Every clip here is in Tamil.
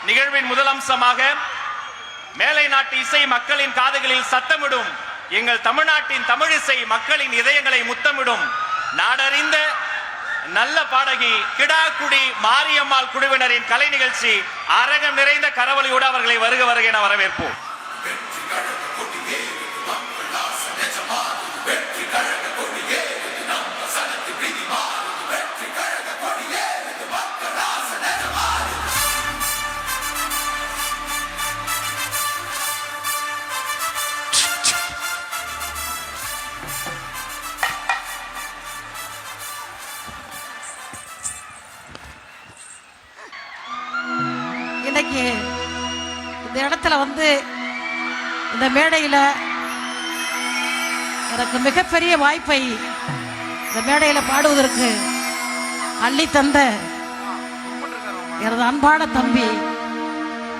நிகழ்வின் முதல் அம்சமாக மேலை நாட்டு இசை மக்களின் காதுகளில் சத்தமிடும், எங்கள் தமிழ்நாட்டின் தமிழிசை மக்களின் இதயங்களை முத்தமிடும் நாடறிந்த நல்ல பாடகி கிடாக்குடி மாரியம்மாள் குழுவினரின் கலை நிகழ்ச்சி அரங்கம் நிறைந்த கரவொலியோடு அவர்களை வருக வருக என வரவேற்போம். இன்னைக்கு இந்த இடத்துல வந்து இந்த மேடையில் எனக்கு மிகப்பெரிய வாய்ப்பை இந்த மேடையில் பாடுவதற்கு அள்ளி தந்த எனது அன்பான தம்பி.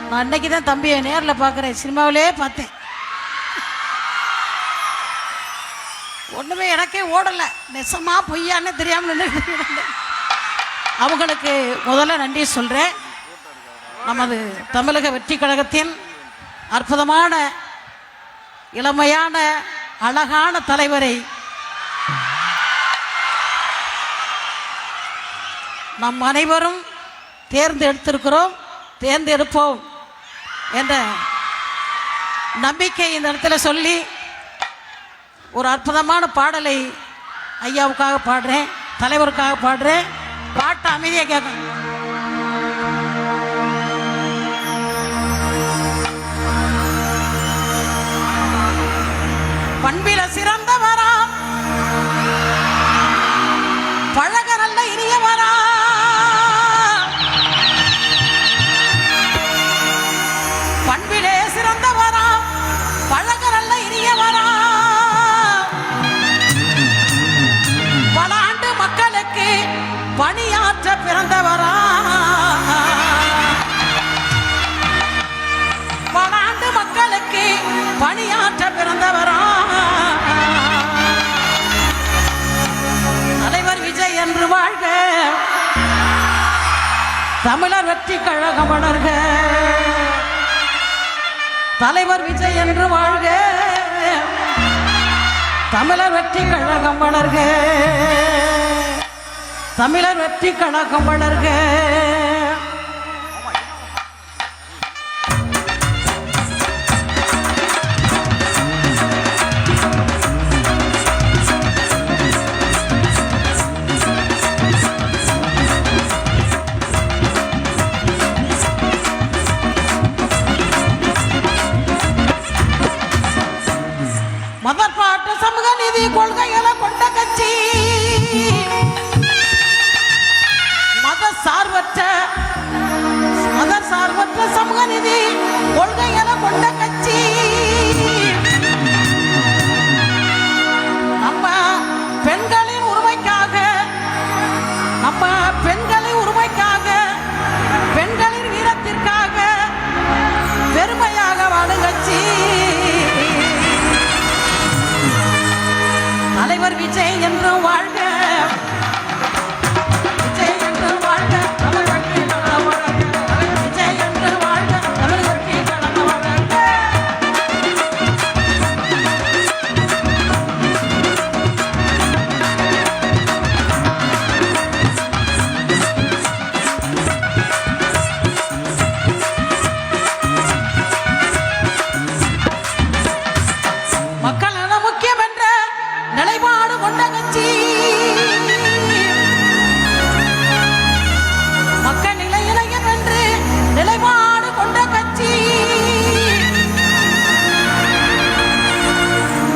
நான் இன்னைக்கு தான் தம்பியை நேரில் பார்க்குறேன், சினிமாவிலே பார்த்தேன். ஒன்றுமே எனக்கே ஓடலை, நெசமா பொய்யான்னு தெரியாமல் நின்று அவங்களுக்கு முதல்ல நன்றி சொல்கிறேன். நமது தமிழக வெற்றி கழகத்தின் அற்புதமான இளமையான அழகான தலைவரை நம் அனைவரும் தேர்ந்தெடுப்போம் என்ற நம்பிக்கை இந்த இடத்துல சொல்லி ஒரு அற்புதமான பாடலை ஐயாவுக்காக பாடுறேன், தலைவருக்காக பாடுறேன். பாட்டு அமைதியாக கேட்கணும். பண்பில சிறந்தவரா, பழக நல்ல இனியவரா, பண்பிலே சிறந்தவரா, பழக நல்ல இனியவரா, பல ஆண்டு மக்களுக்கு பணியாற்ற பிறந்தவரா, பல ஆண்டு மக்களுக்கு பணியாற்ற பிறந்தவரா, தலைவர் விஜய் என்று வாழ்க, தமிழர் வெற்றி கழகம் வளர்க, தலைவர் விஜய் என்று வாழ்க, தமிழர் வெற்றி கழகம் வளர்க, தமிழர் வெற்றி கழகம் வளர்க. மதப்பாட்டு சமூக நீதி கொள்கைகளை கொண்ட கட்சி, மத சார்பற்ற சமூக நீதி கொள்கைகளை கொண்ட கட்சி, நம்ம பெண்களின் உரிமைக்காக, நம்ம பெண்களின் உரிமைக்காக, பெண்களின் வீரத்திற்காக பெருமையாக வாழும் கட்சி, தலைவர் விஜய் என்று வாழ்க, விஜய் என்று வாழ்க, தமிழ் வெற்றி கழகம் வளர்க, விஜய் என்று வாழ்க, தமிழ் வெற்றி கழகம் வளர்க. மக்கள் நலம் முக்கியம் என்ற நிலைப்பாடு கொண்ட கட்சி, மக்கள் நிலை இளைஞர் என்று நிலைப்பாடு கொண்ட கட்சி,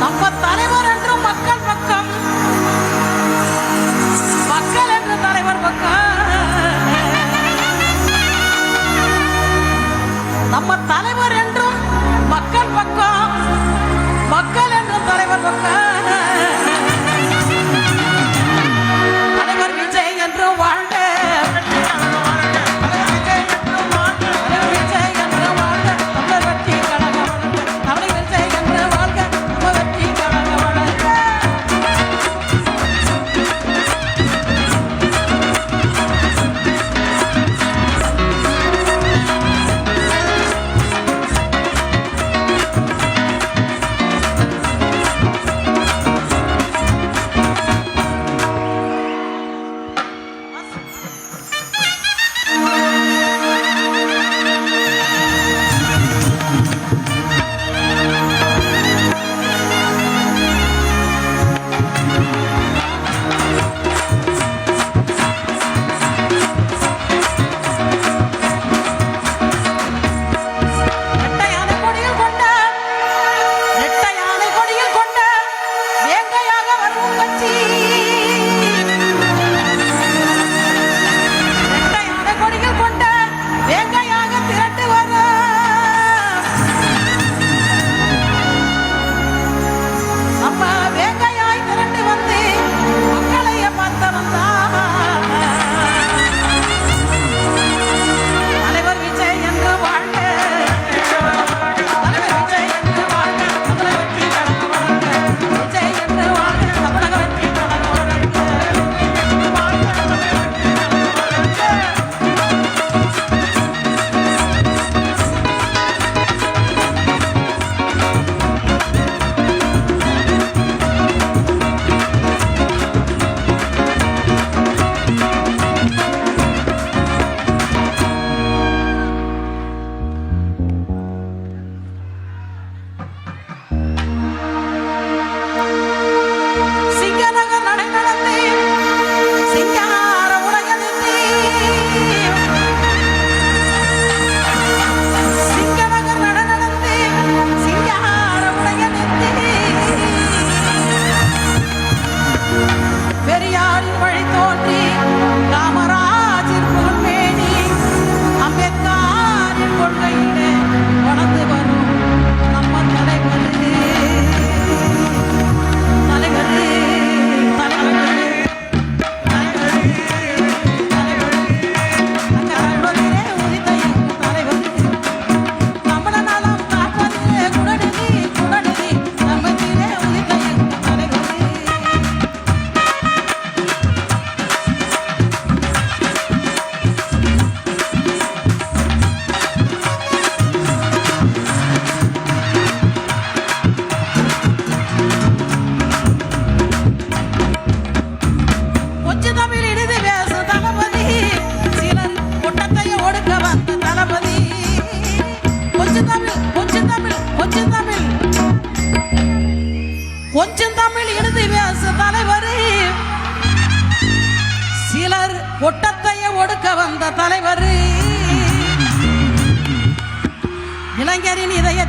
நம்ம தலைவர் என்றும் மக்கள் பக்கம், மக்கள் என்று தலைவர் பக்கம், நம்ம தலைவர் என்றும் மக்கள் பக்கம், மக்கள் என்றும் தலைவர் பக்கம், தலைவர் விஜய் என்று வாழ்க, விஜய் என்று வாழ்க, விஜய் என்று வாழ்க, தமிழர் வெற்றி கழகம் வளர்க, தமிழ் விஜய் என்று வாழ்க, தமிழ் வெற்றி கழகம் வளர்க.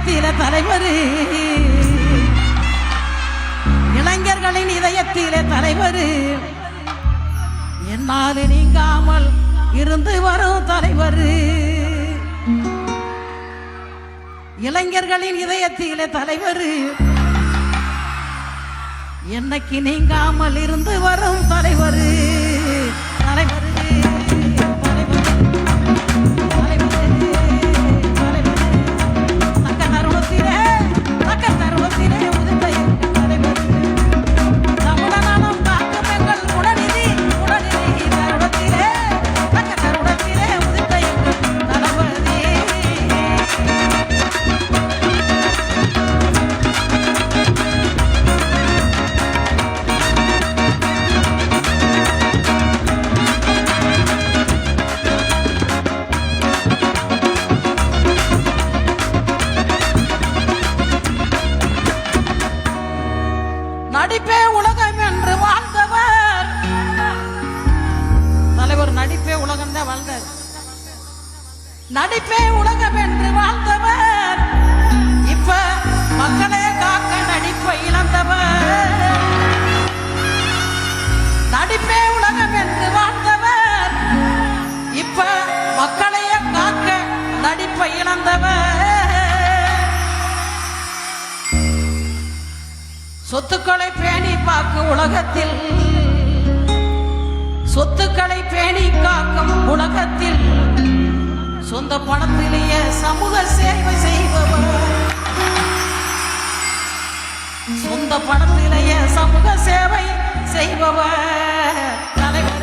இதயத்தில தலைவர், இளைஞர்களின் இதயத்திலே தலைவர், என்னால் நீங்காமல் இருந்து வரும் தலைவர், இளைஞர்களின் இதயத்திலே தலைவர், என்னைக்கு நீங்காமல் இருந்து வரும் தலைவர், தலைவர் நடிப்பே உலகம் என்று வாழ்ந்தவர் தலைவர். நடிப்பே உலகம் தான் வாழ்ந்தார். நடிப்பே உலகம் என்று வாழ்ந்தவர் இப்ப மக்களை காக்க நடிப்பை இழந்தவர். நடிப்பே உலகம் என்று வாழ்ந்தவர் இப்ப மக்களையே காக்க நடிப்பை இழந்தவர். சொத்துக்களை பேணி பார்க்கும் உலகத்தில், சொத்துக்களை பேணி காக்கும் உலகத்தில் சொந்த பணத்திலேயே சமூக சேவை செய்பவர், சொந்த பணத்திலேயே சமூக சேவை செய்பவர் தலைவர்.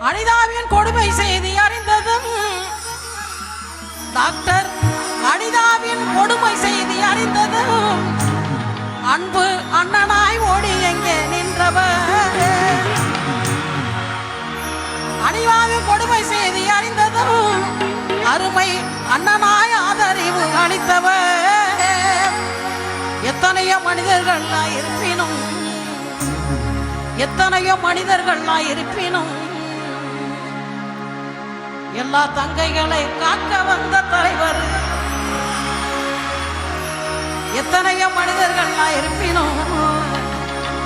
அனிதாவின் கொடுமை செய்தி அறிந்ததும் டாக்டர் அனிதாவின் கொடுமை செய்தி அறிந்ததும் அன்பு அண்ணனாய் ஓடி எங்கே நின்றவர். அனிதாவின் கொடுமை செய்தி அறிந்ததும் அருமை அண்ணனாய் ஆதரவு அளித்தவர். எத்தனையோ மனிதர்கள் இருப்பினும், எத்தனையோ மனிதர்கள் இருப்பினும் எல்லா தங்கைகளை காக்க வந்த தலைவர். எத்தனையோ மனிதர்கள் இருப்பினும்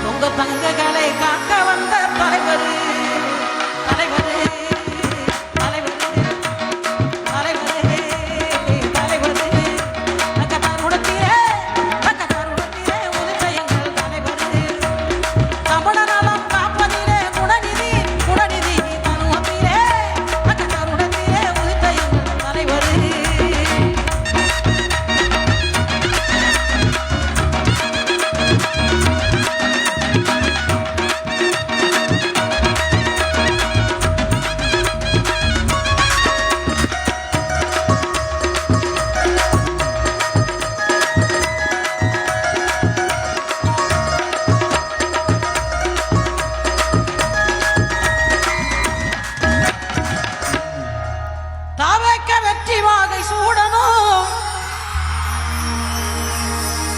உங்க தங்கைகளை காக்க வந்த தலைவர், தலைவர், தலைவர், தலைவர், தலைவர். தக்கத்தாருடத்திலே உதித்த எங்கள் தலைவர். தமிழ நலம் காப்பதிலே குணநிதி, குணநிதி தனுவத்திலே தக்கத்தாருடத்திலே உதித்த எங்கள் தலைவர். தாவேக்க வெற்றி வாகை சூடணும்,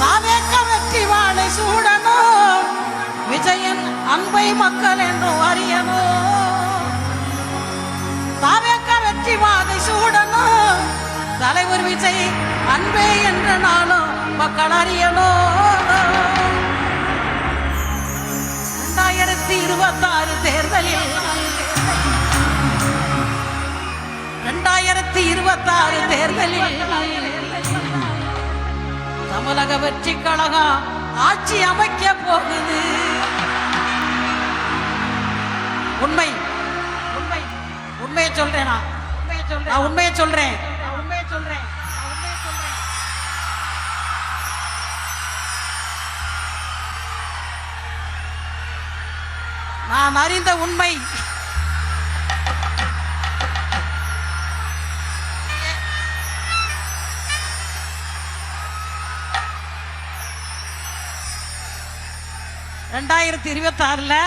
தாவேக்க வெற்றி வாழை சூடணும், விஜயன் அன்பை மக்கள் என்று அறியணும். தாவேக்க வெற்றி வாகை சூடணும், தலைவர் விஜய் அன்பே என்ற நாளும் மக்கள் அறியணும். 2026 தேர்தலில் 2026 தேர்தலில் தமிழக வெற்றி கழகம் ஆட்சி அமைக்க போகுது. உண்மை உண்மையை சொல்றேன், நான் உண்மையை சொல்றேன். நான் அறிந்த உண்மை ரெண்டாயிரத்தி 26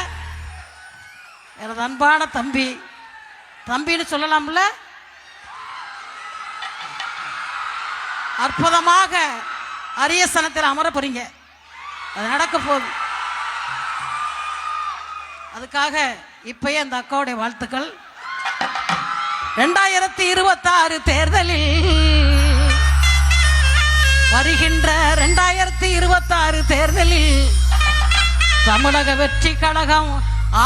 எனது அன்பான தம்பின்னு சொல்லலாம்ல, அற்புதமாக அரியசனத்தில் அமர போறீங்க. அது நடக்க போகுது. அதுக்காக இப்பயே அந்த அக்காவுடைய வாழ்த்துக்கள். 2026 தேர்தலில் வருகின்ற 2026 தேர்தலில் தமிழக வெற்றி கழகம்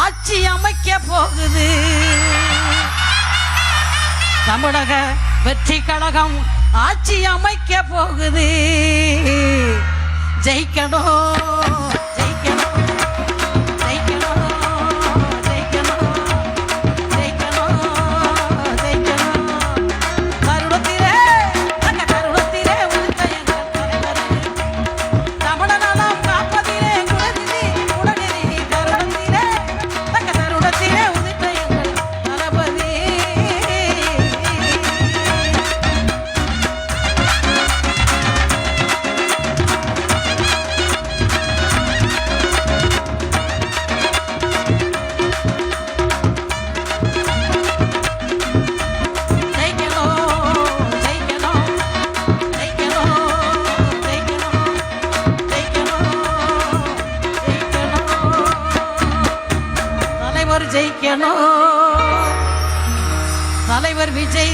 ஆட்சி அமைக்க போகுது. தமிழக வெற்றி கழகம் ஆட்சி அமைக்க போகுது. ஜெயிக்கணும் ஜெயிக்கணும் ஜெயிக்கணும் ஜெயிக்கணும் ஜெயிக்கணும் ஜெயிக்கணும். தருணத்திலே அந்த தருணத்திலே உதித்த எங்கள் தலைவர் தமிழநலம் காப்பதிலே உடனடி தருணத்திலே தக்க தருணத்திலே உதித்த எங்கள் தளபதி. தலைவர் விஜய்